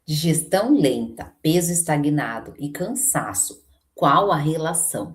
Digestão lenta, peso estagnado e cansaço. Qual a relação?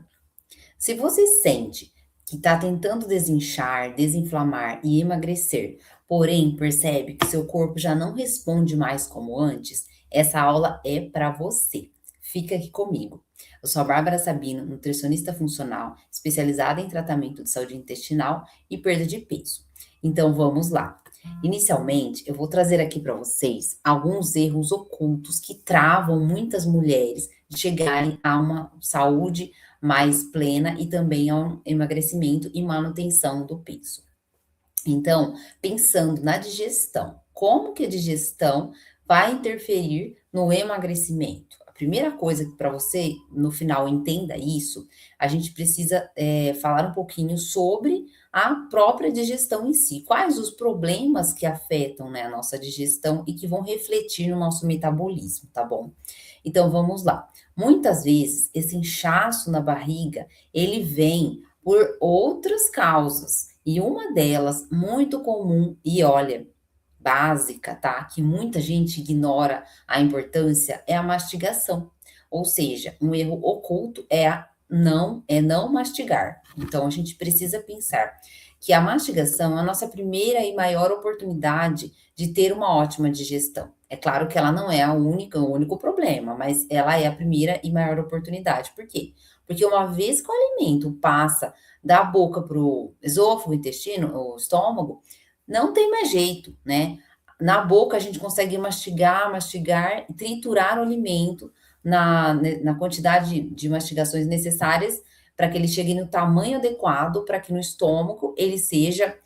Se você sente que está tentando desinchar, desinflamar e emagrecer, porém percebe que seu corpo já não responde mais como antes, essa aula é para você. Fica aqui comigo. Eu sou a Bárbara Sabino, nutricionista funcional, especializada em tratamento de saúde intestinal e perda de peso. Então vamos lá. Inicialmente, eu vou trazer aqui para vocês alguns erros ocultos que travam muitas mulheres de chegarem a uma saúde mais plena e também ao emagrecimento e manutenção do peso. Então, pensando na digestão, como que a digestão vai interferir no emagrecimento? A primeira coisa que para você, no final, entenda isso, a gente precisa falar um pouquinho sobre a própria digestão em si. Quais os problemas que afetam, né, a nossa digestão e que vão refletir no nosso metabolismo, tá bom? Então, vamos lá. Muitas vezes, esse inchaço na barriga, ele vem por outras causas. E uma delas, muito comum, e olha, básica, tá? Que muita gente ignora a importância, é a mastigação. Ou seja, um erro oculto é não mastigar. Então, a gente precisa pensar que a mastigação é a nossa primeira e maior oportunidade de ter uma ótima digestão. É claro que ela não é o único problema, mas ela é a primeira e maior oportunidade. Por quê? Porque uma vez que o alimento passa da boca para o esôfago, o intestino, o estômago, não tem mais jeito, né? Na boca a gente consegue mastigar, mastigar, triturar o alimento na quantidade de mastigações necessárias para que ele chegue no tamanho adequado, para que no estômago ele seja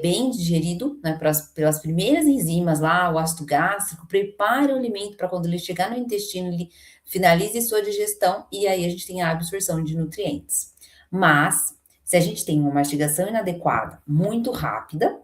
bem digerido, né, pelas primeiras enzimas lá, o ácido gástrico, prepare o alimento para quando ele chegar no intestino, ele finalize sua digestão e aí a gente tem a absorção de nutrientes. Mas, se a gente tem uma mastigação inadequada, muito rápida,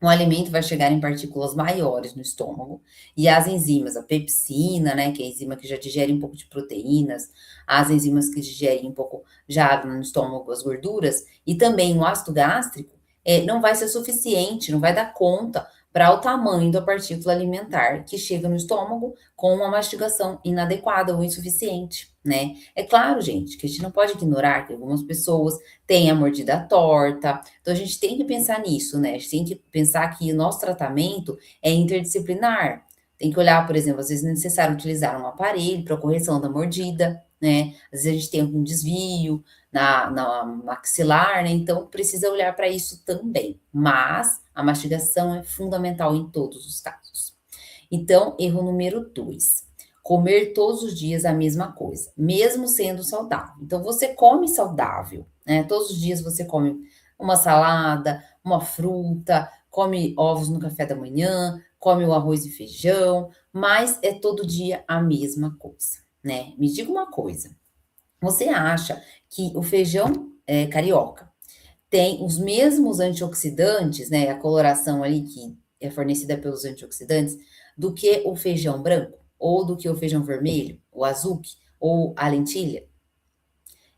o alimento vai chegar em partículas maiores no estômago e as enzimas, a pepsina, né, que é a enzima que já digere um pouco de proteínas, as enzimas que digerem um pouco já no estômago as gorduras e também o ácido gástrico, não vai ser suficiente, não vai dar conta para o tamanho da partícula alimentar que chega no estômago com uma mastigação inadequada ou insuficiente, né? É claro, gente, que a gente não pode ignorar que algumas pessoas têm a mordida torta, então a gente tem que pensar nisso, né? A gente tem que pensar que o nosso tratamento é interdisciplinar. Tem que olhar, por exemplo, às vezes é necessário utilizar um aparelho para correção da mordida, né? Às vezes a gente tem algum desvio na maxilar, né? Então precisa olhar para isso também. Mas a mastigação é fundamental em todos os casos. Então, erro número 2. Comer todos os dias a mesma coisa, mesmo sendo saudável. Então, você come saudável, né? Todos os dias você come uma salada, uma fruta, come ovos no café da manhã, come o arroz e feijão, mas é todo dia a mesma coisa, né? Me diga uma coisa, você acha que o feijão carioca tem os mesmos antioxidantes, né, a coloração ali que é fornecida pelos antioxidantes, do que o feijão branco, ou do que o feijão vermelho, o azuki, ou a lentilha?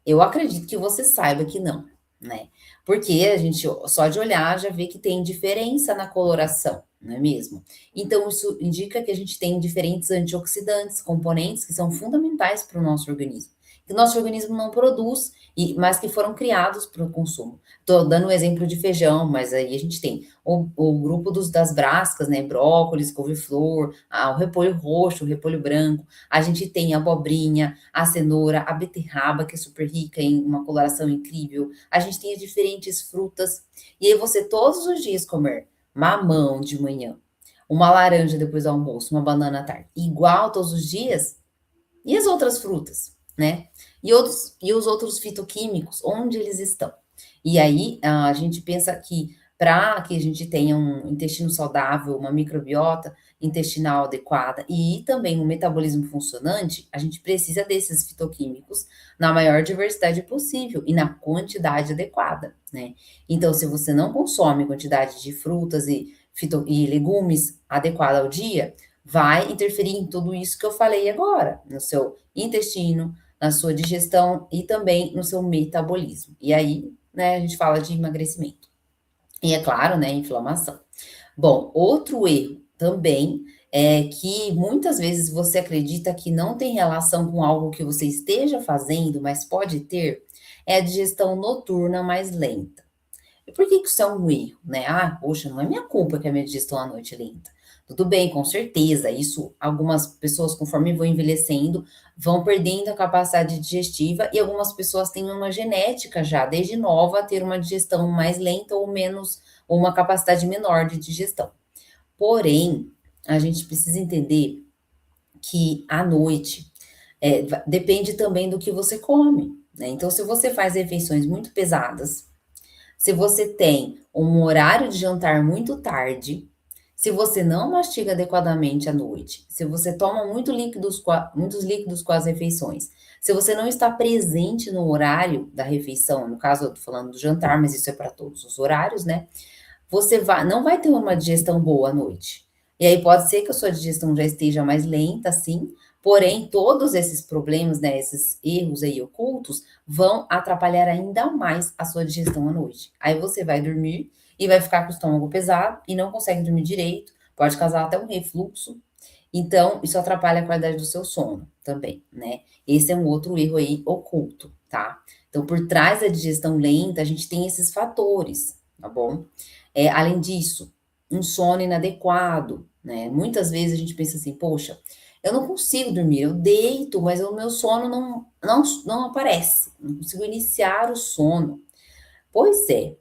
Eu acredito que você saiba que não, né? Porque a gente só de olhar já vê que tem diferença na coloração, não é mesmo? Então, isso indica que a gente tem diferentes antioxidantes, componentes que são fundamentais para o nosso organismo, que o nosso organismo não produz, mas que foram criados para o consumo. Estou dando o exemplo de feijão, mas aí a gente tem o grupo das brascas, né? Brócolis, couve-flor, o repolho roxo, o repolho branco, a gente tem a abobrinha, a cenoura, a beterraba, que é super rica em uma coloração incrível. A gente tem as diferentes frutas. E aí você todos os dias comer mamão de manhã, uma laranja depois do almoço, uma banana à tarde, igual todos os dias. E as outras frutas, né? E os outros fitoquímicos, onde eles estão? E aí a gente pensa que para que a gente tenha um intestino saudável, uma microbiota intestinal adequada e também um metabolismo funcionante, a gente precisa desses fitoquímicos na maior diversidade possível e na quantidade adequada, né? Então, se você não consome quantidade de frutas e legumes adequada ao dia, vai interferir em tudo isso que eu falei agora, no seu intestino, na sua digestão e também no seu metabolismo. E aí, né, a gente fala de emagrecimento. E é claro, né, inflamação. Bom, outro erro também é que muitas vezes você acredita que não tem relação com algo que você esteja fazendo, mas pode ter, é a digestão noturna mais lenta. E por que que isso é um erro, né? Ah, poxa, não é minha culpa que a minha digestão à noite é lenta. Tudo bem, com certeza, isso algumas pessoas, conforme vão envelhecendo, vão perdendo a capacidade digestiva e algumas pessoas têm uma genética já, desde nova, a ter uma digestão mais lenta ou menos, ou uma capacidade menor de digestão. Porém, a gente precisa entender que à noite, depende também do que você come, né? Então, se você faz refeições muito pesadas, se você tem um horário de jantar muito tarde, se você não mastiga adequadamente à noite, se você toma muitos líquidos com as refeições, se você não está presente no horário da refeição, no caso eu tô falando do jantar, mas isso é para todos os horários, né? Você não vai ter uma digestão boa à noite. E aí pode ser que a sua digestão já esteja mais lenta, sim, porém todos esses problemas, né, esses erros aí ocultos, vão atrapalhar ainda mais a sua digestão à noite. Aí você vai dormir e vai ficar com o estômago pesado e não consegue dormir direito, pode causar até um refluxo. Então, isso atrapalha a qualidade do seu sono também, né? Esse é um outro erro aí oculto, tá? Então, por trás da digestão lenta, a gente tem esses fatores, tá bom? Além disso, um sono inadequado, né? Muitas vezes a gente pensa assim, poxa, eu não consigo dormir, eu deito, mas o meu sono não aparece, não consigo iniciar o sono. Pois é,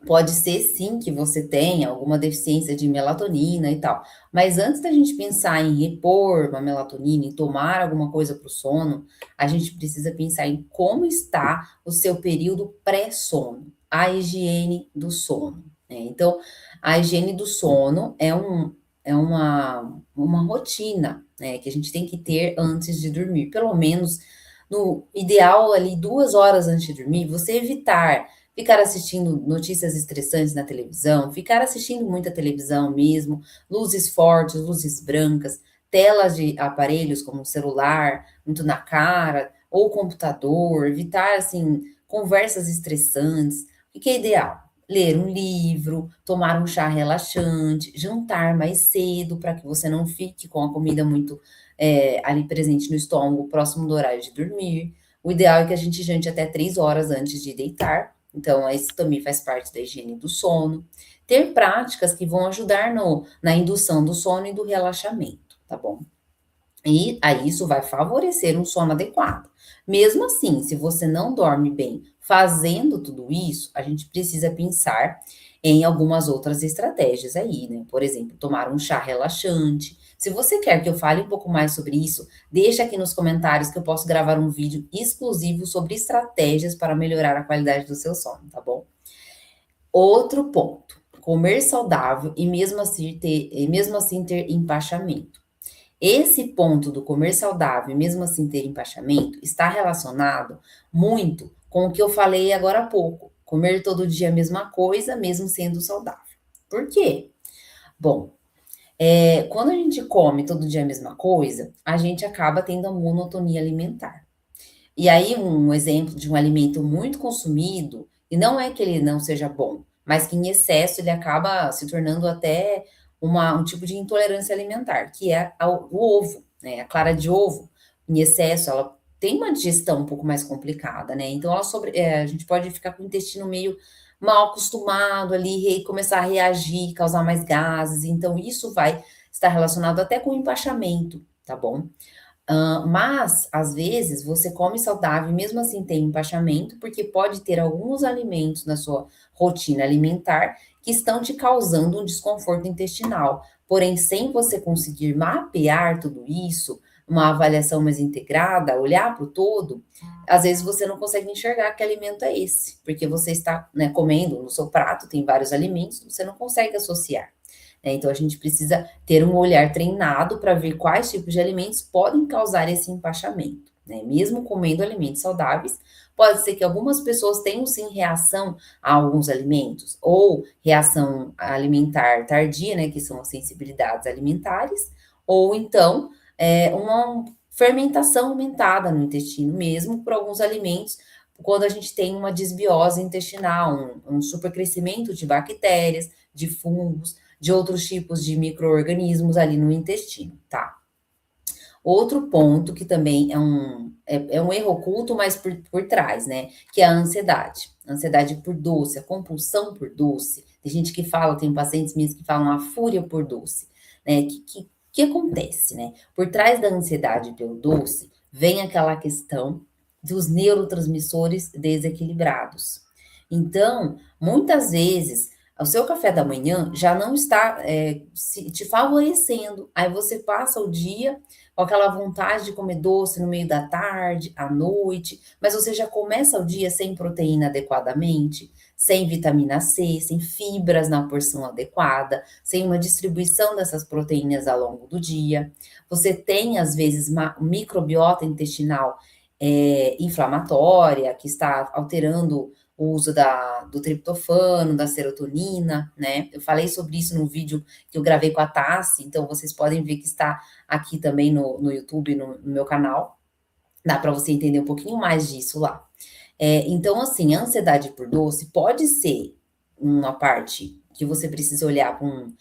pode ser sim que você tenha alguma deficiência de melatonina e tal, mas antes da gente pensar em repor uma melatonina, em tomar alguma coisa para o sono, a gente precisa pensar em como está o seu período pré-sono, a higiene do sono, né? Então, a higiene do sono é uma rotina, né, que a gente tem que ter antes de dormir, pelo menos no ideal ali 2 horas antes de dormir, você evitar ficar assistindo notícias estressantes na televisão, ficar assistindo muita televisão mesmo, luzes fortes, luzes brancas, telas de aparelhos como o celular, muito na cara, ou computador, evitar, assim, conversas estressantes. O que é ideal? Ler um livro, tomar um chá relaxante, jantar mais cedo para que você não fique com a comida muito ali presente no estômago, próximo do horário de dormir. O ideal é que a gente jante até 3 horas antes de deitar, então, isso também faz parte da higiene do sono. Ter práticas que vão ajudar na indução do sono e do relaxamento, tá bom? E aí isso vai favorecer um sono adequado. Mesmo assim, se você não dorme bem fazendo tudo isso, a gente precisa pensar em algumas outras estratégias aí, né? Por exemplo, tomar um chá relaxante. Se você quer que eu fale um pouco mais sobre isso, deixa aqui nos comentários que eu posso gravar um vídeo exclusivo sobre estratégias para melhorar a qualidade do seu sono, tá bom? Outro ponto, comer saudável e mesmo assim ter empachamento. Esse ponto do comer saudável e mesmo assim ter empachamento está relacionado muito com o que eu falei agora há pouco. Comer todo dia a mesma coisa, mesmo sendo saudável. Por quê? Bom, quando a gente come todo dia a mesma coisa, a gente acaba tendo a monotonia alimentar. E aí, um exemplo de um alimento muito consumido, e não é que ele não seja bom, mas que em excesso ele acaba se tornando até um tipo de intolerância alimentar, que é o ovo, né? A clara de ovo, em excesso, ela tem uma digestão um pouco mais complicada, né? Então, a gente pode ficar com o intestino meio mal acostumado ali, começar a reagir, causar mais gases. Então, isso vai estar relacionado até com o empachamento, tá bom? Mas, às vezes, você come saudável e mesmo assim tem empachamento, porque pode ter alguns alimentos na sua rotina alimentar que estão te causando um desconforto intestinal. Porém, sem você conseguir mapear tudo isso, uma avaliação mais integrada, olhar para o todo, às vezes você não consegue enxergar que alimento é esse, porque você está, né, comendo no seu prato, tem vários alimentos, você não consegue associar, né? Então, a gente precisa ter um olhar treinado para ver quais tipos de alimentos podem causar esse empachamento, né? Mesmo comendo alimentos saudáveis, pode ser que algumas pessoas tenham sim reação a alguns alimentos, ou reação alimentar tardia, né? Que são as sensibilidades alimentares, ou então uma fermentação aumentada no intestino, mesmo por alguns alimentos, quando a gente tem uma desbiose intestinal, um supercrescimento de bactérias, de fungos. de outros tipos de micro-organismos ali no intestino, tá? Outro ponto que também é um erro oculto, mas por trás, né? Que é a ansiedade. Ansiedade por doce, a compulsão por doce. Tem gente que fala, tem pacientes minhas que falam a fúria por doce, né? Que acontece, né? Por trás da ansiedade pelo doce, vem aquela questão dos neurotransmissores desequilibrados. Então, muitas vezes, o seu café da manhã já não está te favorecendo. Aí você passa o dia com aquela vontade de comer doce no meio da tarde, à noite, mas você já começa o dia sem proteína adequadamente, sem vitamina C, sem fibras na porção adequada, sem uma distribuição dessas proteínas ao longo do dia. Você tem, às vezes, uma microbiota intestinal inflamatória, que está alterando o uso do triptofano, da serotonina, né? Eu falei sobre isso no vídeo que eu gravei com a Tassi, então vocês podem ver que está aqui também no YouTube, no meu canal. Dá para você entender um pouquinho mais disso lá. Então, assim, a ansiedade por doce pode ser uma parte que você precisa olhar com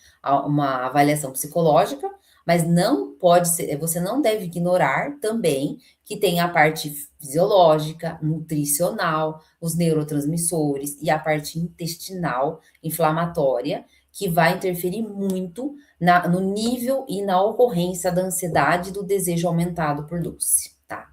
uma avaliação psicológica, mas não pode ser, você não deve ignorar também que tem a parte fisiológica, nutricional, os neurotransmissores e a parte intestinal, inflamatória, que vai interferir muito no nível e na ocorrência da ansiedade e do desejo aumentado por doce, tá?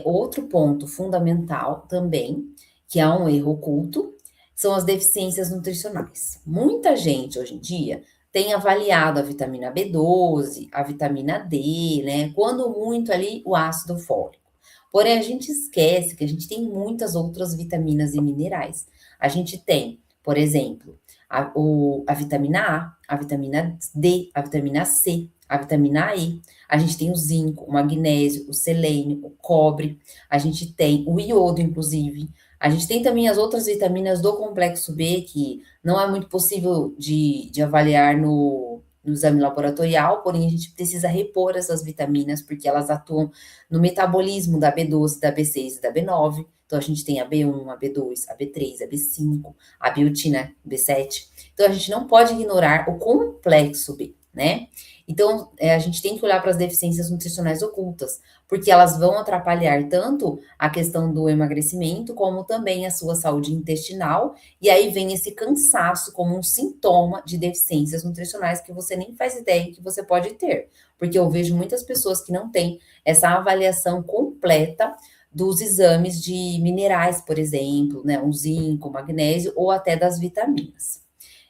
Outro ponto fundamental também, que é um erro oculto, são as deficiências nutricionais. Muita gente hoje em dia tem avaliado a vitamina B12, a vitamina D, né? Quando muito ali o ácido fólico. Porém, a gente esquece que a gente tem muitas outras vitaminas e minerais. A gente tem, por exemplo, a vitamina A, a vitamina D, a vitamina C, a vitamina E. A gente tem o zinco, o magnésio, o selênio, o cobre. A gente tem o iodo, inclusive. A gente tem também as outras vitaminas do complexo B, que não é muito possível de avaliar no exame laboratorial, porém a gente precisa repor essas vitaminas, porque elas atuam no metabolismo da B12, da B6 e da B9. Então, a gente tem a B1, a B2, a B3, a B5, a biotina B7. Então, a gente não pode ignorar o complexo B, né? Então, a gente tem que olhar para as deficiências nutricionais ocultas, porque elas vão atrapalhar tanto a questão do emagrecimento, como também a sua saúde intestinal, e aí vem esse cansaço como um sintoma de deficiências nutricionais que você nem faz ideia que você pode ter, porque eu vejo muitas pessoas que não têm essa avaliação completa dos exames de minerais, por exemplo, né, um zinco, magnésio ou até das vitaminas.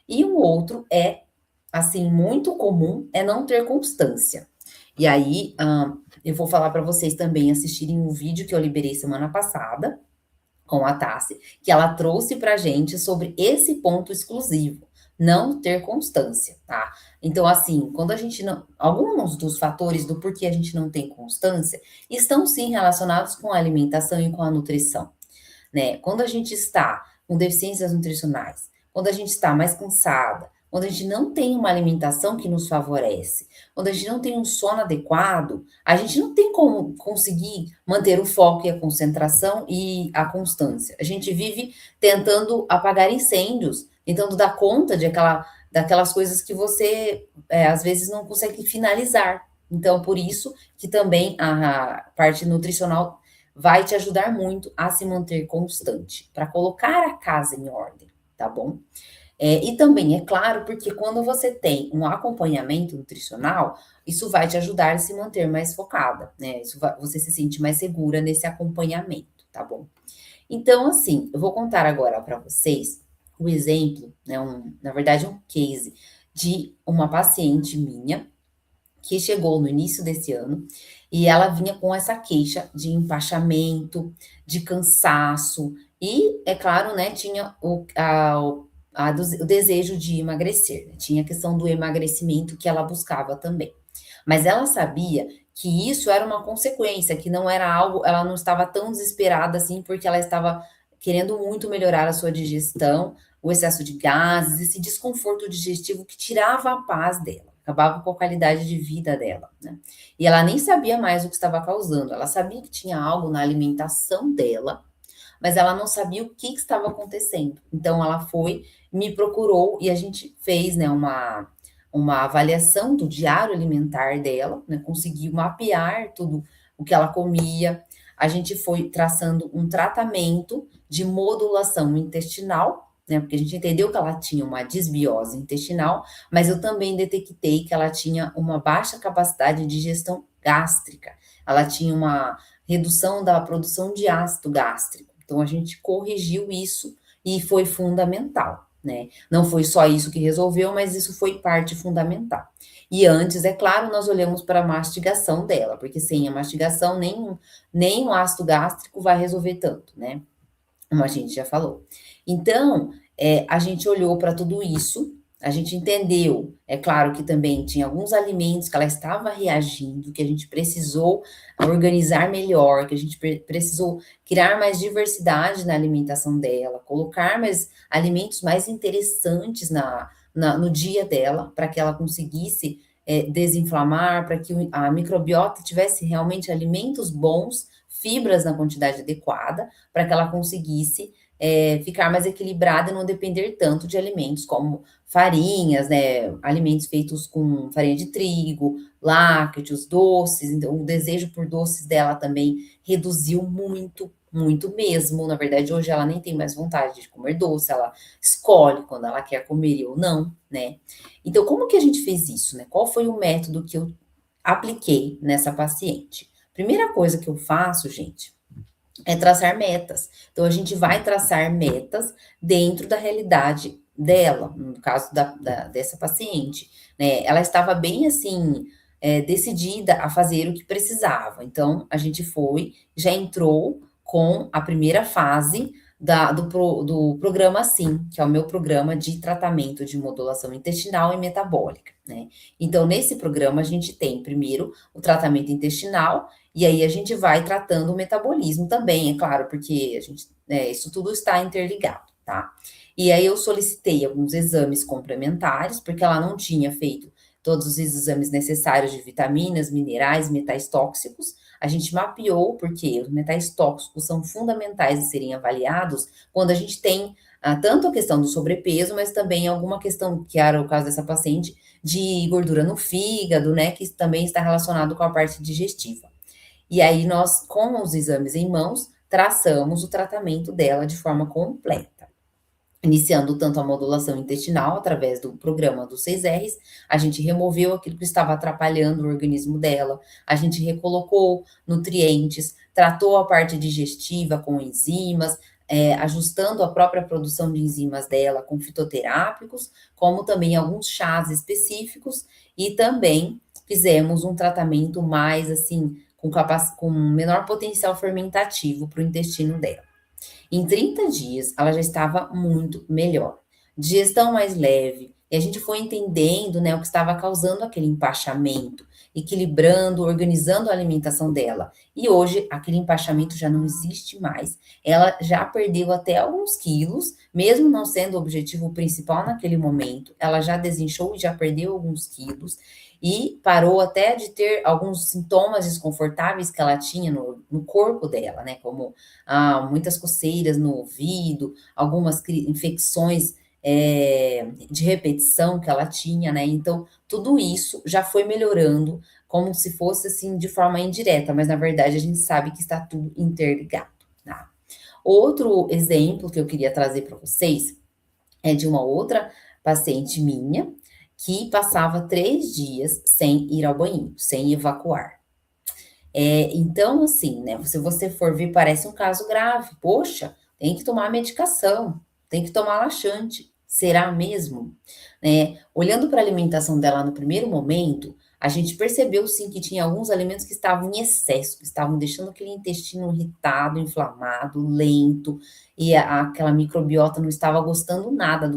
E um outro assim, muito comum é não ter constância. E aí, eu vou falar para vocês também assistirem um vídeo que eu liberei semana passada com a Tassi, que ela trouxe pra gente sobre esse ponto exclusivo, não ter constância, tá? Então, assim, quando a gente não. Alguns dos fatores do porquê a gente não tem constância estão sim relacionados com a alimentação e com a nutrição, né? Quando a gente está com deficiências nutricionais, quando a gente está mais cansada, quando a gente não tem uma alimentação que nos favorece, quando a gente não tem um sono adequado, a gente não tem como conseguir manter o foco e a concentração e a constância. A gente vive tentando apagar incêndios, tentando dar conta daquelas coisas que você às vezes não consegue finalizar. Então, por isso que também a parte nutricional vai te ajudar muito a se manter constante, para colocar a casa em ordem, tá bom? E também, é claro, porque quando você tem um acompanhamento nutricional, isso vai te ajudar a se manter mais focada, né? Você se sente mais segura nesse acompanhamento, tá bom? Então, assim, eu vou contar agora para vocês o exemplo, né? Na verdade, um case de uma paciente minha que chegou no início desse ano e ela vinha com essa queixa de empachamento, de cansaço e, é claro, né, tinha o desejo de emagrecer, né? Tinha a questão do emagrecimento que ela buscava também. Mas ela sabia que isso era uma consequência, que não era algo, ela não estava tão desesperada assim, porque ela estava querendo muito melhorar a sua digestão, o excesso de gases, esse desconforto digestivo que tirava a paz dela, acabava com a qualidade de vida dela, né? E ela nem sabia mais o que estava causando, ela sabia que tinha algo na alimentação dela, mas ela não sabia o que estava acontecendo. Então ela foi, me procurou e a gente fez, né, uma avaliação do diário alimentar dela, né, conseguiu mapear tudo o que ela comia. A gente foi traçando um tratamento de modulação intestinal, né, porque a gente entendeu que ela tinha uma desbiose intestinal, mas eu também detectei que ela tinha uma baixa capacidade de digestão gástrica. Ela tinha uma redução da produção de ácido gástrico. Então a gente corrigiu isso e foi fundamental, né? Não foi só isso que resolveu, mas isso foi parte fundamental. E antes, é claro, nós olhamos para a mastigação dela, porque sem a mastigação nem o ácido gástrico vai resolver tanto, né? Como a gente já falou. Então, a gente olhou para tudo isso, a gente entendeu, é claro que também tinha alguns alimentos que ela estava reagindo, que a gente precisou organizar melhor, que a gente precisou criar mais diversidade na alimentação dela, colocar mais alimentos mais interessantes no dia dela, para que ela conseguisse desinflamar, para que a microbiota tivesse realmente alimentos bons, fibras na quantidade adequada, para que ela conseguisse ficar mais equilibrada e não depender tanto de alimentos como farinhas, né? Alimentos feitos com farinha de trigo, lácteos, doces. Então, o desejo por doces dela também reduziu muito, muito mesmo. Na verdade, hoje ela nem tem mais vontade de comer doce, ela escolhe quando ela quer comer ou não, né? Então, como que a gente fez isso, né? Qual foi o método que eu apliquei nessa paciente? Primeira coisa que eu faço, gente, é traçar metas. Então, a gente vai traçar metas dentro da realidade dela, no caso dessa paciente, né? Ela estava bem assim, decidida a fazer o que precisava. Então, a gente foi, já entrou com a primeira fase do programa SIM, que é o meu programa de tratamento de modulação intestinal e metabólica, né? Então, nesse programa, a gente tem primeiro o tratamento intestinal, e aí a gente vai tratando o metabolismo também, é claro, porque a gente, isso tudo está interligado, tá? E aí eu solicitei alguns exames complementares, porque ela não tinha feito todos os exames necessários de vitaminas, minerais, metais tóxicos. A gente mapeou, porque os metais tóxicos são fundamentais de serem avaliados quando a gente tem tanto a questão do sobrepeso, mas também alguma questão, que era o caso dessa paciente, de gordura no fígado, né, que também está relacionado com a parte digestiva. E aí nós, com os exames em mãos, traçamos o tratamento dela de forma completa. Iniciando tanto a modulação intestinal através do programa dos 6Rs, a gente removeu aquilo que estava atrapalhando o organismo dela, a gente recolocou nutrientes, tratou a parte digestiva com enzimas, ajustando a própria produção de enzimas dela com fitoterápicos, como também alguns chás específicos, e também fizemos um tratamento mais assim, com menor potencial fermentativo para o intestino dela. Em 30 dias, ela já estava muito melhor. Digestão mais leve. E a gente foi entendendo, né, o que estava causando aquele empachamento, equilibrando, organizando a alimentação dela. E hoje, aquele empachamento já não existe mais. Ela já perdeu até alguns quilos, mesmo não sendo o objetivo principal naquele momento. Ela já desinchou e já perdeu alguns quilos. E parou até de ter alguns sintomas desconfortáveis que ela tinha no corpo dela, né? Como muitas coceiras no ouvido, algumas infecções de repetição que ela tinha, né? Então, tudo isso já foi melhorando, como se fosse assim de forma indireta, mas na verdade a gente sabe que está tudo interligado, tá? Outro exemplo que eu queria trazer para vocês é de uma outra paciente minha que passava 3 dias sem ir ao banheiro, sem evacuar. Então, assim, né, se você for ver, parece um caso grave. Poxa, tem que tomar medicação, tem que tomar laxante. Será mesmo? Né? Olhando para a alimentação dela no primeiro momento, a gente percebeu sim que tinha alguns alimentos que estavam em excesso, que estavam deixando aquele intestino irritado, inflamado, lento, e aquela microbiota não estava gostando nada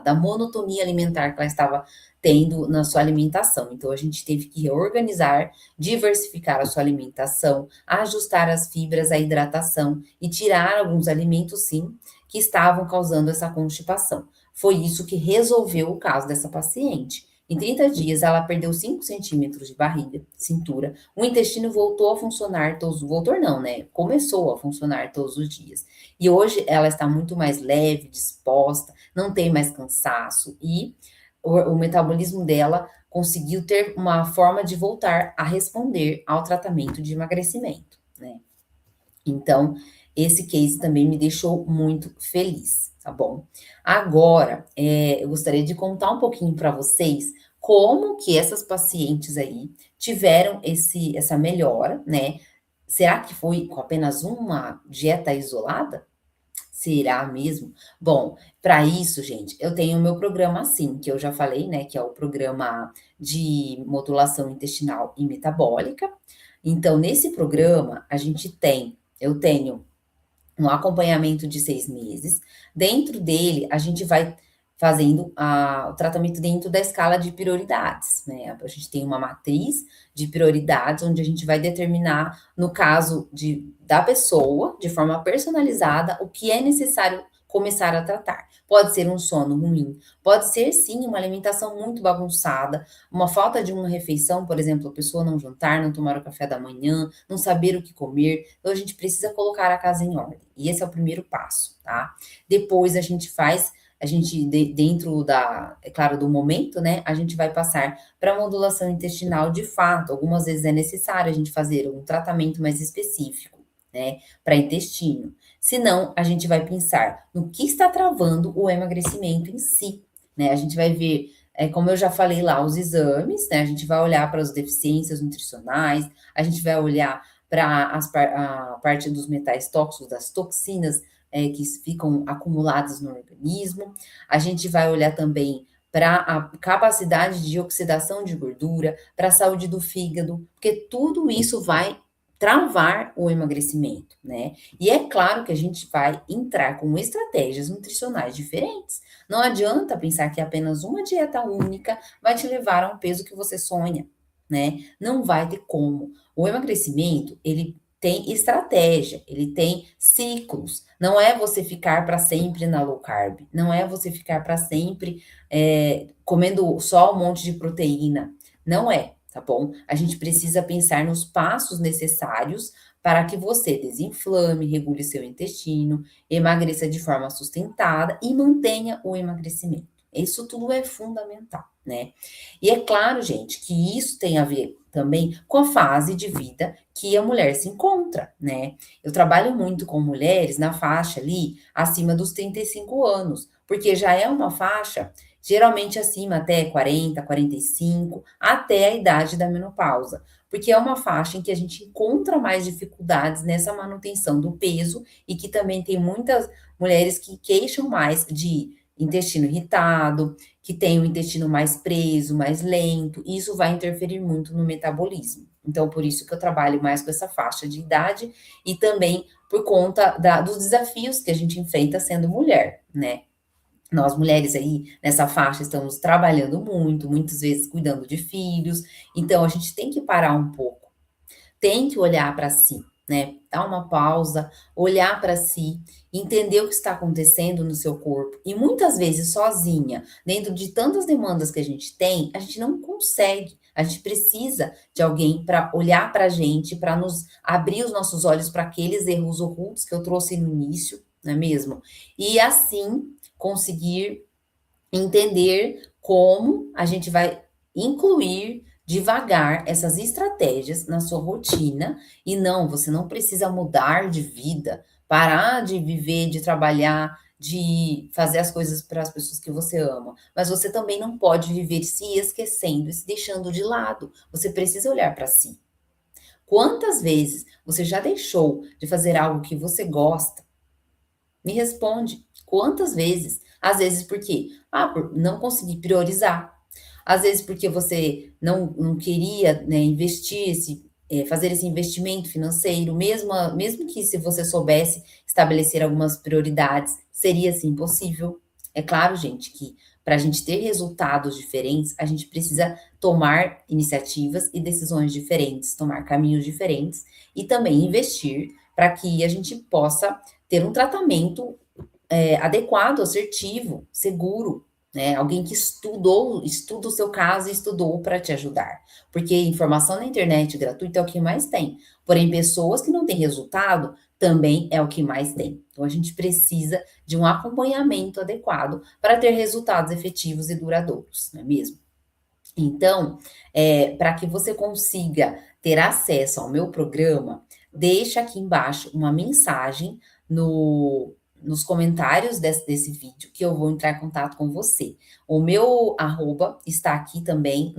da monotonia alimentar que ela estava tendo na sua alimentação. Então, a gente teve que reorganizar, diversificar a sua alimentação, ajustar as fibras, a hidratação e tirar alguns alimentos, sim, que estavam causando essa constipação. Foi isso que resolveu o caso dessa paciente. Em 30 dias, ela perdeu 5 centímetros de barriga, cintura, o intestino voltou a funcionar todos, voltou não, né? Começou a funcionar todos os dias. E hoje ela está muito mais leve, disposta, não tem mais cansaço e o metabolismo dela conseguiu ter uma forma de voltar a responder ao tratamento de emagrecimento, né? Então, esse case também me deixou muito feliz, tá bom? Agora, eu gostaria de contar um pouquinho para vocês como que essas pacientes aí tiveram essa melhora, né? Será que foi com apenas uma dieta isolada? Será mesmo? Bom, para isso, gente, eu tenho o meu programa sim, que eu já falei, né, que é o programa de modulação intestinal e metabólica. Então, nesse programa, eu tenho um acompanhamento de 6 meses. Dentro dele, a gente vai fazendo o tratamento dentro da escala de prioridades, né? A gente tem uma matriz de prioridades, onde a gente vai determinar, no caso da pessoa, de forma personalizada, o que é necessário começar a tratar. Pode ser um sono ruim, pode ser sim uma alimentação muito bagunçada, uma falta de uma refeição, por exemplo, a pessoa não jantar, não tomar o café da manhã, não saber o que comer, então a gente precisa colocar a casa em ordem. E esse é o primeiro passo, tá? Depois dentro é claro, do momento, né, a gente vai passar para a modulação intestinal de fato. Algumas vezes é necessário a gente fazer um tratamento mais específico, né, para intestino. Senão, a gente vai pensar no que está travando o emagrecimento em si, né? A gente vai ver, como eu já falei lá, os exames, né? A gente vai olhar para as deficiências nutricionais, a gente vai olhar para a parte dos metais tóxicos, das toxinas, que ficam acumuladas no organismo. A gente vai olhar também para a capacidade de oxidação de gordura, para a saúde do fígado, porque tudo isso vai travar o emagrecimento, né? E é claro que a gente vai entrar com estratégias nutricionais diferentes. Não adianta pensar que apenas uma dieta única vai te levar a um peso que você sonha, né? Não vai ter como. O emagrecimento, ele tem estratégia, ele tem ciclos. Não é você ficar para sempre na low carb, não é você ficar para sempre comendo só um monte de proteína. Não é, tá bom? A gente precisa pensar nos passos necessários para que você desinflame, regule seu intestino, emagreça de forma sustentada e mantenha o emagrecimento. Isso tudo é fundamental, né? E é claro, gente, que isso tem a ver também com a fase de vida que a mulher se encontra, né? Eu trabalho muito com mulheres na faixa ali acima dos 35 anos, porque já é uma faixa geralmente acima até 40, 45, até a idade da menopausa, porque é uma faixa em que a gente encontra mais dificuldades nessa manutenção do peso e que também tem muitas mulheres que queixam mais de intestino irritado, que tem o intestino mais preso, mais lento, e isso vai interferir muito no metabolismo. Então, por isso que eu trabalho mais com essa faixa de idade e também por conta dos desafios que a gente enfrenta sendo mulher, né? Nós mulheres aí nessa faixa estamos trabalhando muito, muitas vezes cuidando de filhos, então a gente tem que parar um pouco, tem que olhar para si, né? Dar uma pausa, olhar para si, entender o que está acontecendo no seu corpo. E muitas vezes sozinha, dentro de tantas demandas que a gente não consegue. A gente precisa de alguém para olhar para a gente, para nos abrir os nossos olhos para aqueles erros ocultos que eu trouxe no início, não é mesmo? E assim conseguir entender como a gente vai incluir devagar essas estratégias na sua rotina e não, você não precisa mudar de vida, parar de viver, de trabalhar, de fazer as coisas para as pessoas que você ama, mas você também não pode viver se esquecendo e se deixando de lado. Você precisa olhar para si. Quantas vezes você já deixou de fazer algo que você gosta? Me responde, quantas vezes? Às vezes por quê? Por não conseguir priorizar. Às vezes porque você não queria, né, fazer esse investimento financeiro, mesmo que se você soubesse estabelecer algumas prioridades, seria sim possível. É claro, gente, que para a gente ter resultados diferentes, a gente precisa tomar iniciativas e decisões diferentes, tomar caminhos diferentes e também investir para que a gente possa ter um tratamento adequado, assertivo, seguro, né? Alguém que estuda o seu caso e estudou para te ajudar. Porque informação na internet gratuita é o que mais tem. Porém, pessoas que não têm resultado também é o que mais tem. Então, a gente precisa de um acompanhamento adequado para ter resultados efetivos e duradouros, não é mesmo? Então, para que você consiga ter acesso ao meu programa, deixa aqui embaixo uma mensagem nos comentários desse vídeo que eu vou entrar em contato com você. O meu arroba está aqui também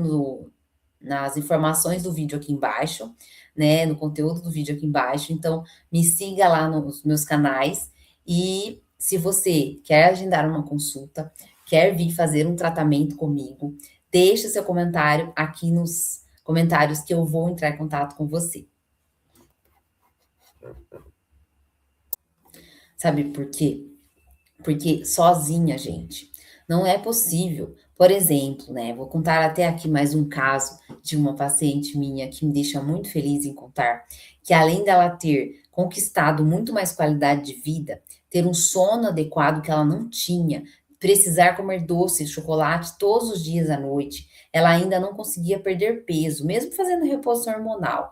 nas informações do vídeo aqui embaixo, né? No conteúdo do vídeo aqui embaixo. Então, me siga lá nos meus canais e se você quer agendar uma consulta, quer vir fazer um tratamento comigo, deixe seu comentário aqui nos comentários que eu vou entrar em contato com você. Sabe por quê? Porque sozinha, gente, não é possível. Por exemplo, né, vou contar até aqui mais um caso de uma paciente minha que me deixa muito feliz em contar, que além dela ter conquistado muito mais qualidade de vida, ter um sono adequado que ela não tinha, precisar comer doce e chocolate todos os dias à noite, ela ainda não conseguia perder peso, mesmo fazendo reposição hormonal.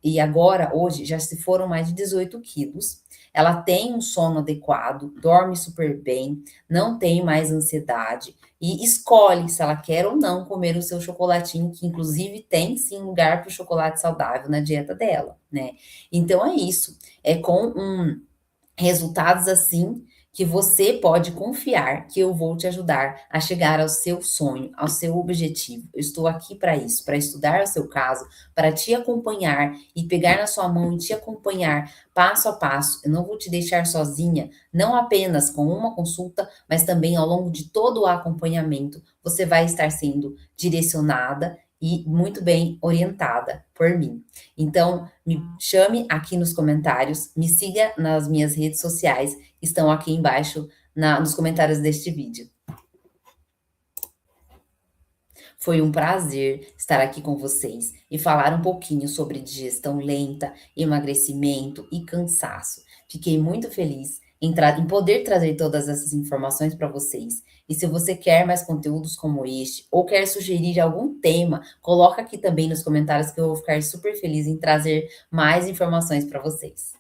E agora, hoje, já se foram mais de 18 quilos, ela tem um sono adequado, dorme super bem, não tem mais ansiedade e escolhe se ela quer ou não comer o seu chocolatinho, que inclusive tem sim lugar para o chocolate saudável na dieta dela, né? Então é isso, é com resultados assim que você pode confiar que eu vou te ajudar a chegar ao seu sonho, ao seu objetivo. Eu estou aqui para isso, para estudar o seu caso, para te acompanhar e pegar na sua mão e te acompanhar passo a passo. Eu não vou te deixar sozinha, não apenas com uma consulta, mas também ao longo de todo o acompanhamento. Você vai estar sendo direcionada e muito bem orientada por mim. Então, me chame aqui nos comentários, me siga nas minhas redes sociais, estão aqui embaixo nos comentários deste vídeo. Foi um prazer estar aqui com vocês e falar um pouquinho sobre digestão lenta, emagrecimento e cansaço. Fiquei muito feliz em poder trazer todas essas informações para vocês. E se você quer mais conteúdos como este ou quer sugerir algum tema, coloca aqui também nos comentários que eu vou ficar super feliz em trazer mais informações para vocês.